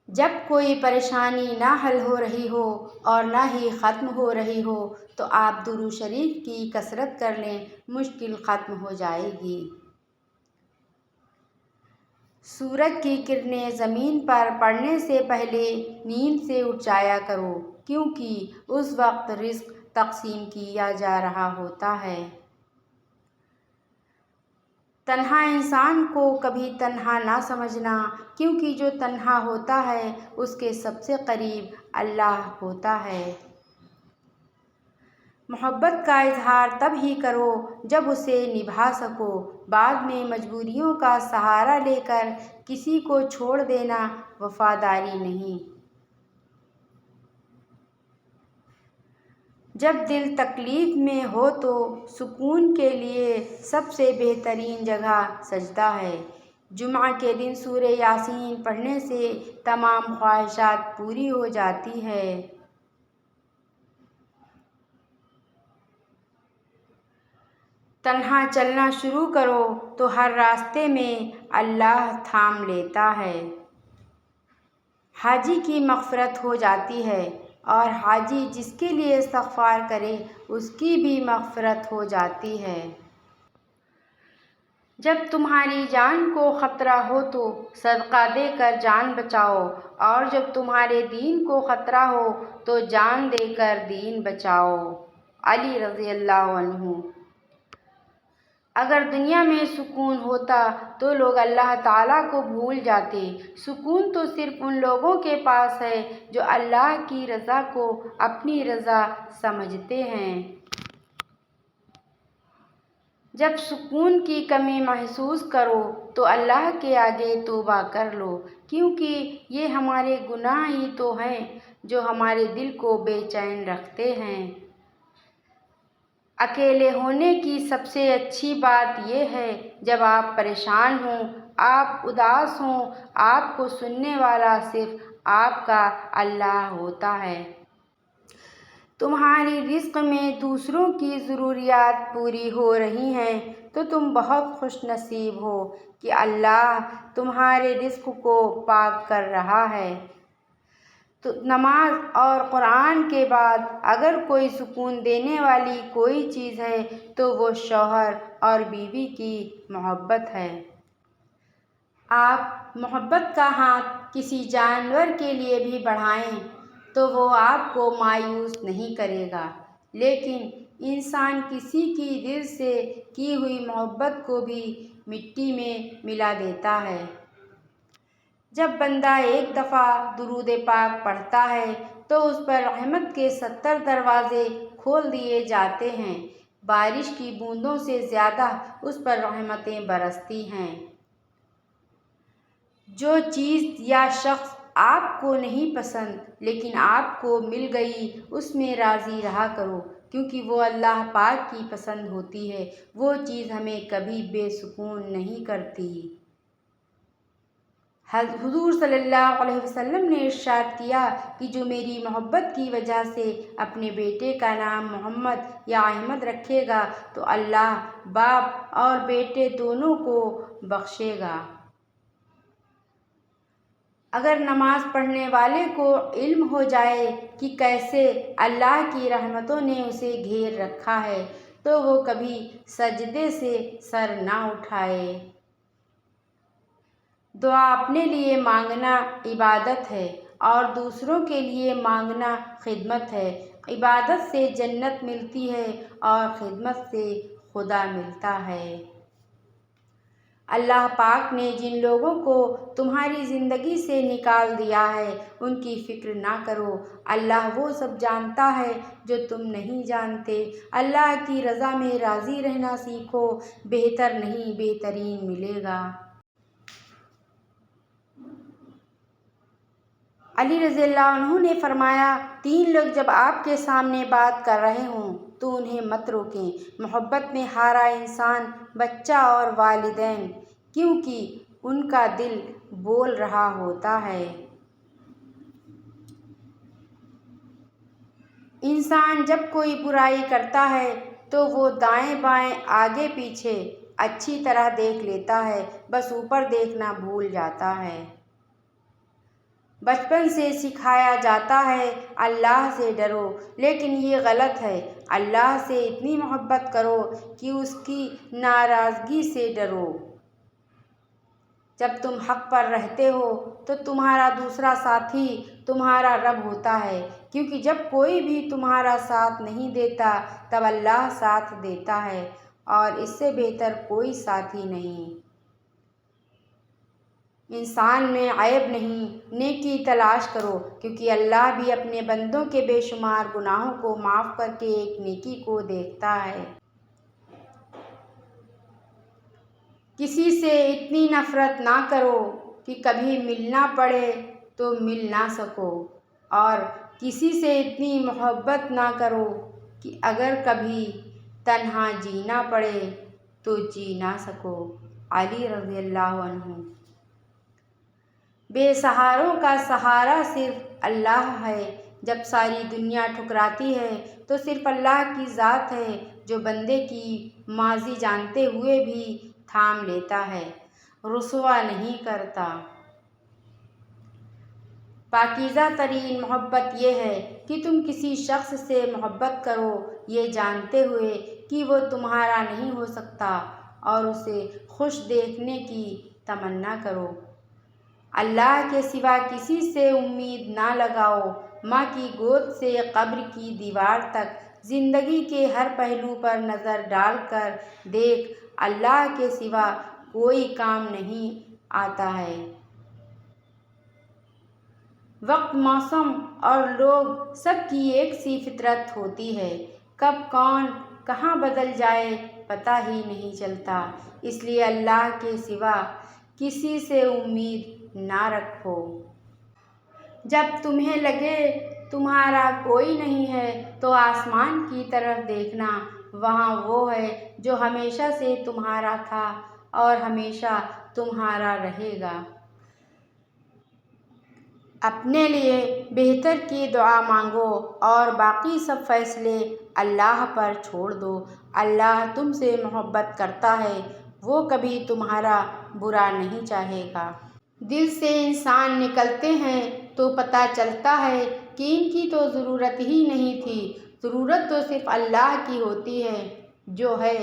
جب کوئی پریشانی نہ حل ہو رہی ہو اور نہ ہی ختم ہو رہی ہو تو آپ درود شریف کی کثرت کر لیں، مشکل ختم ہو جائے گی۔ سورج کی کرنیں زمین پر پڑنے سے پہلے نیند سے اٹھ جایا کرو، کیونکہ اس وقت رزق تقسیم کیا جا رہا ہوتا ہے۔ تنہا انسان کو کبھی تنہا نہ سمجھنا، کیونکہ جو تنہا ہوتا ہے اس کے سب سے قریب اللہ ہوتا ہے۔ محبت کا اظہار تب ہی کرو جب اسے نبھا سکو، بعد میں مجبوریوں کا سہارا لے کر کسی کو چھوڑ دینا وفاداری نہیں۔ جب دل تکلیف میں ہو تو سکون کے لیے سب سے بہترین جگہ سجدہ ہے۔ جمعہ کے دن سورہ یاسین پڑھنے سے تمام خواہشات پوری ہو جاتی ہیں۔ تنہا چلنا شروع کرو تو ہر راستے میں اللہ تھام لیتا ہے۔ حاجی کی مغفرت ہو جاتی ہے، اور حاجی جس کے لیے استغفار کرے اس کی بھی مغفرت ہو جاتی ہے۔ جب تمہاری جان کو خطرہ ہو تو صدقہ دے کر جان بچاؤ، اور جب تمہارے دین کو خطرہ ہو تو جان دے کر دین بچاؤ۔ علی رضی اللہ عنہ۔ اگر دنیا میں سکون ہوتا تو لوگ اللہ تعالیٰ کو بھول جاتے۔ سکون تو صرف ان لوگوں کے پاس ہے جو اللہ کی رضا کو اپنی رضا سمجھتے ہیں۔ جب سکون کی کمی محسوس کرو تو اللہ کے آگے توبہ کر لو، کیونکہ یہ ہمارے گناہ ہی تو ہیں جو ہمارے دل کو بے چین رکھتے ہیں۔ اکیلے ہونے کی سب سے اچھی بات یہ ہے جب آپ پریشان ہوں، آپ اداس ہوں، آپ کو سننے والا صرف آپ کا اللہ ہوتا ہے۔ تمہاری رزق میں دوسروں کی ضروریات پوری ہو رہی ہیں تو تم بہت خوش نصیب ہو کہ اللہ تمہارے رزق کو پاک کر رہا ہے۔ تو نماز اور قرآن کے بعد اگر کوئی سکون دینے والی کوئی چیز ہے تو وہ شوہر اور بیوی کی محبت ہے۔ آپ محبت کا ہاتھ کسی جانور کے لیے بھی بڑھائیں تو وہ آپ کو مایوس نہیں کرے گا، لیکن انسان کسی کی دل سے کی ہوئی محبت کو بھی مٹی میں ملا دیتا ہے۔ جب بندہ ایک دفعہ درود پاک پڑھتا ہے تو اس پر رحمت کے 70 دروازے کھول دیے جاتے ہیں، بارش کی بوندوں سے زیادہ اس پر رحمتیں برستی ہیں۔ جو چیز یا شخص آپ کو نہیں پسند لیکن آپ کو مل گئی اس میں راضی رہا کرو، کیونکہ وہ اللہ پاک کی پسند ہوتی ہے، وہ چیز ہمیں کبھی بے سکون نہیں کرتی۔ حضور صلی اللہ علیہ وسلم نے ارشاد کیا کہ جو میری محبت کی وجہ سے اپنے بیٹے کا نام محمد یا احمد رکھے گا تو اللہ باپ اور بیٹے دونوں کو بخشے گا۔ اگر نماز پڑھنے والے کو علم ہو جائے کہ کیسے اللہ کی رحمتوں نے اسے گھیر رکھا ہے تو وہ کبھی سجدے سے سر نہ اٹھائے۔ دعا اپنے لیے مانگنا عبادت ہے اور دوسروں کے لیے مانگنا خدمت ہے۔ عبادت سے جنت ملتی ہے اور خدمت سے خدا ملتا ہے۔ اللہ پاک نے جن لوگوں کو تمہاری زندگی سے نکال دیا ہے ان کی فکر نہ کرو، اللہ وہ سب جانتا ہے جو تم نہیں جانتے۔ اللہ کی رضا میں راضی رہنا سیکھو، بہتر نہیں بہترین ملے گا۔ علی رضی اللہ عنہ نے فرمایا، 3 لوگ جب آپ کے سامنے بات کر رہے ہوں تو انہیں مت روکیں۔ محبت میں ہارا انسان، بچہ اور والدین، کیونکہ ان کا دل بول رہا ہوتا ہے۔ انسان جب کوئی برائی کرتا ہے تو وہ دائیں بائیں آگے پیچھے اچھی طرح دیکھ لیتا ہے، بس اوپر دیکھنا بھول جاتا ہے۔ بچپن سے سکھایا جاتا ہے اللہ سے ڈرو، لیکن یہ غلط ہے۔ اللہ سے اتنی محبت کرو کہ اس کی ناراضگی سے ڈرو۔ جب تم حق پر رہتے ہو تو تمہارا دوسرا ساتھی تمہارا رب ہوتا ہے، کیونکہ جب کوئی بھی تمہارا ساتھ نہیں دیتا تب اللہ ساتھ دیتا ہے، اور اس سے بہتر کوئی ساتھی نہیں۔ انسان میں عیب نہیں، نیکی تلاش کرو، کیونکہ اللہ بھی اپنے بندوں کے بے شمار گناہوں کو معاف کر کے ایک نیکی کو دیکھتا ہے۔ کسی سے اتنی نفرت نہ کرو کہ کبھی ملنا پڑے تو مل نہ سکو، اور کسی سے اتنی محبت نہ کرو کہ اگر کبھی تنہا جینا پڑے تو جی نہ سکو۔ علی رضی اللہ عنہ۔ بے سہاروں کا سہارا صرف اللہ ہے۔ جب ساری دنیا ٹھکراتی ہے تو صرف اللہ کی ذات ہے جو بندے کی ماضی جانتے ہوئے بھی تھام لیتا ہے، رسوا نہیں کرتا۔ پاکیزہ ترین محبت یہ ہے کہ تم کسی شخص سے محبت کرو یہ جانتے ہوئے کہ وہ تمہارا نہیں ہو سکتا، اور اسے خوش دیکھنے کی تمنا کرو۔ اللہ کے سوا کسی سے امید نہ لگاؤ۔ ماں کی گود سے قبر کی دیوار تک زندگی کے ہر پہلو پر نظر ڈال کر دیکھ، اللہ کے سوا کوئی کام نہیں آتا ہے۔ وقت، موسم اور لوگ سب کی ایک سی فطرت ہوتی ہے، کب کون کہاں بدل جائے پتہ ہی نہیں چلتا، اس لیے اللہ کے سوا کسی سے امید نہ رکھو۔ جب تمہیں لگے تمہارا کوئی نہیں ہے تو آسمان کی طرف دیکھنا، وہاں وہ ہے جو ہمیشہ سے تمہارا تھا اور ہمیشہ تمہارا رہے گا۔ اپنے لیے بہتر کی دعا مانگو اور باقی سب فیصلے اللہ پر چھوڑ دو۔ اللہ تم سے محبت کرتا ہے، وہ کبھی تمہارا برا نہیں چاہے گا۔ دل سے انسان نکلتے ہیں تو پتہ چلتا ہے کہ ان کی تو ضرورت ہی نہیں تھی، ضرورت تو صرف اللہ کی ہوتی ہے جو ہے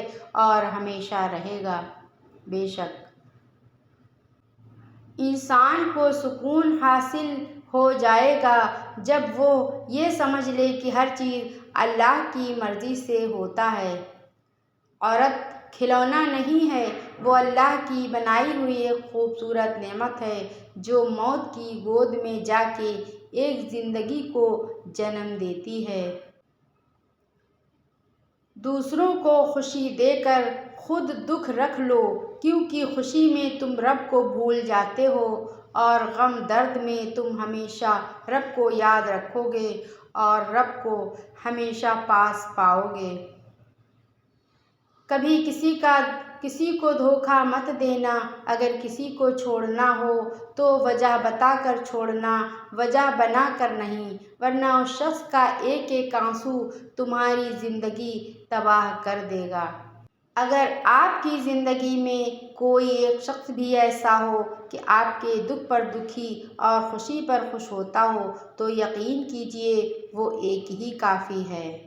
اور ہمیشہ رہے گا۔ بے شک انسان کو سکون حاصل ہو جائے گا جب وہ یہ سمجھ لے کہ ہر چیز اللہ کی مرضی سے ہوتا ہے۔ عورت کھلونا نہیں ہے، وہ اللہ کی بنائی ہوئی ایک خوبصورت نعمت ہے جو موت کی گود میں جا کے ایک زندگی کو جنم دیتی ہے۔ دوسروں کو خوشی دے کر خود دکھ رکھ لو، کیونکہ خوشی میں تم رب کو بھول جاتے ہو اور غم درد میں تم ہمیشہ رب کو یاد رکھو گے اور رب کو ہمیشہ پاس پاؤ گے۔ کبھی کسی کو دھوکہ مت دینا، اگر کسی کو چھوڑنا ہو تو وجہ بتا کر چھوڑنا، وجہ بنا کر نہیں، ورنہ اس شخص کا ایک ایک آنسو تمہاری زندگی تباہ کر دے گا۔ اگر آپ کی زندگی میں کوئی ایک شخص بھی ایسا ہو کہ آپ کے دکھ پر دکھی اور خوشی پر خوش ہوتا ہو تو یقین کیجیے وہ ایک ہی کافی ہے۔